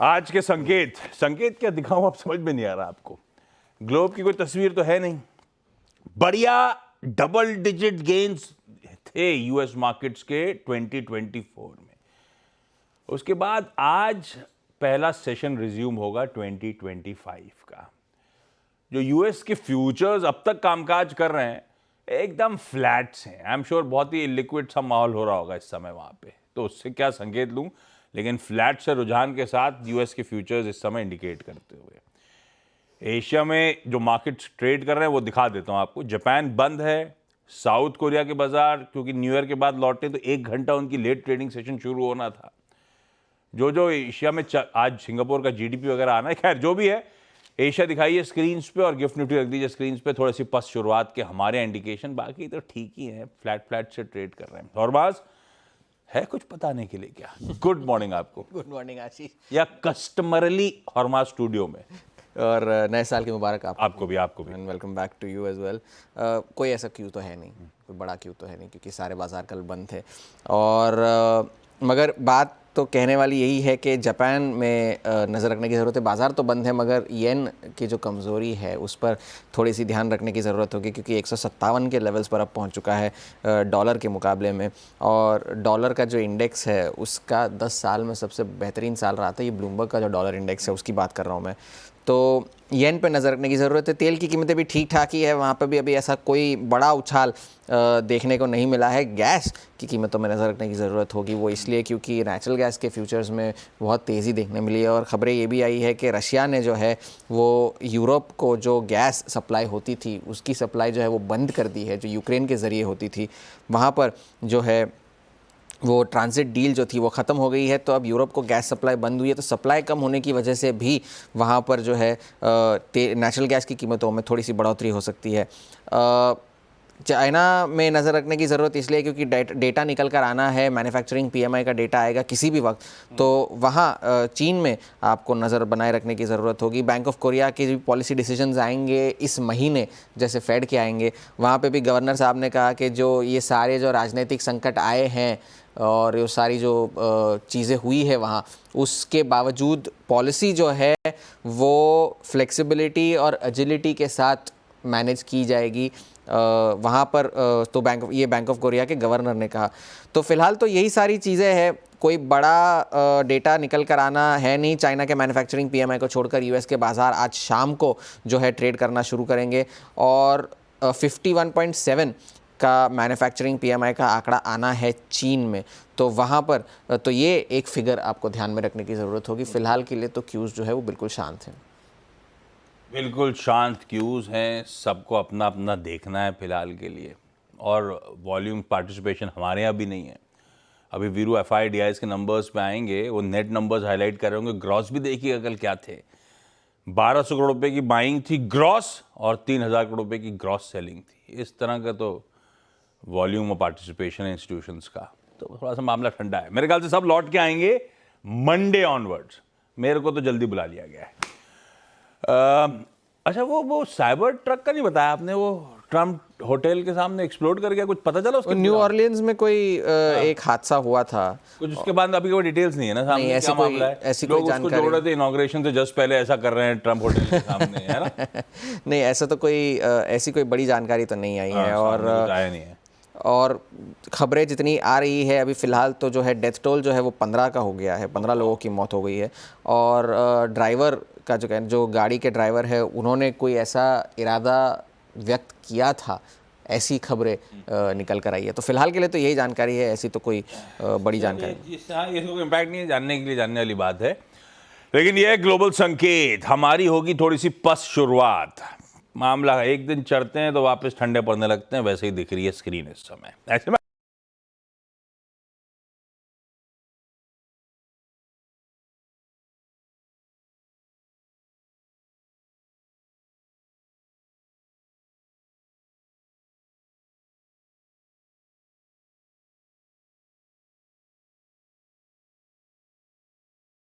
आज के संकेत संकेत क्या दिखाऊं, आप समझ में नहीं आ रहा आपको। ग्लोब की कोई तस्वीर तो है नहीं। बढ़िया डबल डिजिट गेन्स थे यूएस मार्केट्स के 2024 में। उसके बाद आज पहला सेशन रिज्यूम होगा 2025 का। जो यूएस के फ्यूचर्स अब तक कामकाज कर रहे हैं एकदम फ्लैट्स हैं। आई एम श्योर बहुत ही लिक्विड सा माहौल हो रहा होगा इस समय वहां पे, तो उससे क्या संकेत लूं, लेकिन फ्लैट से रुझान के साथ यूएस के फ्यूचर्स इस समय इंडिकेट करते हुए। एशिया में जो मार्केट्स ट्रेड कर रहे हैं वो दिखा देता हूं आपको। जापान बंद है, साउथ कोरिया के बाजार क्योंकि न्यू ईयर के बाद लौटे तो 1 घंटा उनकी लेट ट्रेडिंग सेशन शुरू होना था। जो एशिया में आज सिंगापुर का जीडीपी वगैरह आना है, खैर जो भी है, एशिया दिखाइए स्क्रीन पे और गिफ्ट निफ्टी रख दीजिए स्क्रीन पे। थोड़ी सी पस शुरुआत के हमारे इंडिकेशन, बाकी तो ठीक ही है, फ्लैट से ट्रेड कर रहे हैं। और बात है कुछ बताने के लिए क्या? गुड मॉर्निंग आपको। गुड मॉर्निंग आशीष। या कस्टमरली हॉर्मा स्टूडियो में। और नए साल की मुबारक आपको भी and welcome back to you as well. कोई ऐसा क्यू तो है नहीं, कोई बड़ा क्यू तो है नहीं, क्योंकि सारे बाजार कल बंद थे। और मगर बात तो कहने वाली यही है कि जापान में नज़र रखने की ज़रूरत है। बाज़ार तो बंद है मगर येन की जो कमज़ोरी है उस पर थोड़ी सी ध्यान रखने की ज़रूरत होगी, क्योंकि 157 के लेवल्स पर अब पहुंच चुका है डॉलर के मुकाबले में। और डॉलर का जो इंडेक्स है उसका 10 साल में सबसे बेहतरीन साल रहा था। ये ब्लूमबर्ग का जो डॉलर इंडेक्स है उसकी बात कर रहा हूँ मैं। तो येन पे नज़र रखने की ज़रूरत है। तेल की कीमतें भी ठीक ठाक ही है, वहाँ पे भी अभी ऐसा कोई बड़ा उछाल देखने को नहीं मिला है। गैस की कीमतों में नज़र रखने की ज़रूरत होगी, वो इसलिए क्योंकि नेचुरल गैस के फ्यूचर्स में बहुत तेज़ी देखने मिली है। और ख़बरें ये भी आई है कि रशिया ने जो है वो यूरोप को जो गैस सप्लाई होती थी उसकी सप्लाई जो है वो बंद कर दी है, जो यूक्रेन के ज़रिए होती थी। वहाँ पर जो है वो ट्रांजिट डील जो थी वो ख़त्म हो गई है, तो अब यूरोप को गैस सप्लाई बंद हुई है। तो सप्लाई कम होने की वजह से भी वहाँ पर जो है नेचुरल गैस की कीमतों में थोड़ी सी बढ़ोतरी हो सकती है। चाइना में नज़र रखने की ज़रूरत इसलिए क्योंकि डेटा निकल कर आना है, मैन्युफैक्चरिंग PMI का डेटा आएगा किसी भी वक्त, तो वहाँ चीन में आपको नज़र बनाए रखने की ज़रूरत होगी। बैंक ऑफ कोरिया के भी पॉलिसी डिसीजंस आएंगे इस महीने, जैसे फेड के आएंगे। वहाँ पे भी गवर्नर साहब ने कहा कि जो ये सारे जो राजनीतिक संकट आए हैं और ये सारी जो चीज़ें हुई है वहाँ, उसके बावजूद पॉलिसी जो है वो फ्लेक्सिबिलिटी और एजिलिटी के साथ मैनेज की जाएगी वहाँ पर। तो बैंक ऑफ कोरिया के गवर्नर ने कहा। तो फिलहाल तो यही सारी चीज़ें हैं, कोई बड़ा डेटा निकल कर आना है नहीं। चाइना के मैन्युफैक्चरिंग PMI को छोड़कर यूएस के बाज़ार आज शाम को जो है ट्रेड करना शुरू करेंगे और 51.7 का मैन्युफैक्चरिंग PMI का आंकड़ा आना है चीन में। तो वहाँ पर तो ये एक फिगर आपको ध्यान में रखने की ज़रूरत होगी। फ़िलहाल के लिए तो क्यूज़ जो है वो बिल्कुल शांत हैं, बिल्कुल शांत क्यूज़ हैं। सबको अपना अपना देखना है फिलहाल के लिए, और वॉल्यूम पार्टिसिपेशन हमारे यहाँ भी नहीं है। अभी वीरू FIDIs के नंबर्स पे आएंगे, वो नेट नंबर्स हाईलाइट कर रहे होंगे। ग्रॉस भी देखिएगा कल क्या थे। 1200 करोड़ रुपए की बाइंग थी ग्रॉस और 3000 करोड़ रुपए की ग्रॉस सेलिंग थी। इस तरह का तो वॉल्यूम और पार्टिसिपेशन है इंस्टीट्यूशंस का, तो थोड़ा सा मामला ठंडा है। मेरे ख्याल से सब लौट के आएंगे मंडे ऑनवर्ड्स। मेरे को तो जल्दी बुला लिया गया है। अच्छा, वो साइबर ट्रक का नहीं बताया आपने, वो ट्रम्प होटल के सामने एक्सप्लोड कर गया, कुछ पता चला उसके? न्यू ऑरलियंस में कोई एक हादसा हुआ था कुछ, उसके बाद अभी कोई डिटेल्स नहीं है ना सामने, ऐसी क्या मामला है? ऐसी कोई जानकारी जोड़ रहे थे इनॉग्रेशन से जस्ट पहले ऐसा कर रहे हैं ट्रम्प होटल के सामने, है ना? नहीं, ऐसा तो कोई ऐसी कोई बड़ी जानकारी तो नहीं आई है। और खबरें जितनी आ रही है अभी फ़िलहाल तो जो है डेथ टोल जो है वो 15 का हो गया है, 15 लोगों की मौत हो गई है। और ड्राइवर का जो गाड़ी के ड्राइवर है उन्होंने कोई ऐसा इरादा व्यक्त किया था, ऐसी खबरें निकल कर आई है। तो फिलहाल के लिए तो यही जानकारी है, ऐसी तो कोई बड़ी जानकारी ये कोई इम्पैक्ट नहीं है, जानने के लिए जानने वाली बात है। लेकिन यह ग्लोबल संकेत हमारी होगी थोड़ी सी पस शुरुआत। मामला एक दिन चढ़ते हैं तो वापस ठंडे पड़ने लगते हैं, वैसे ही दिख रही है स्क्रीन इस समय। ऐसे में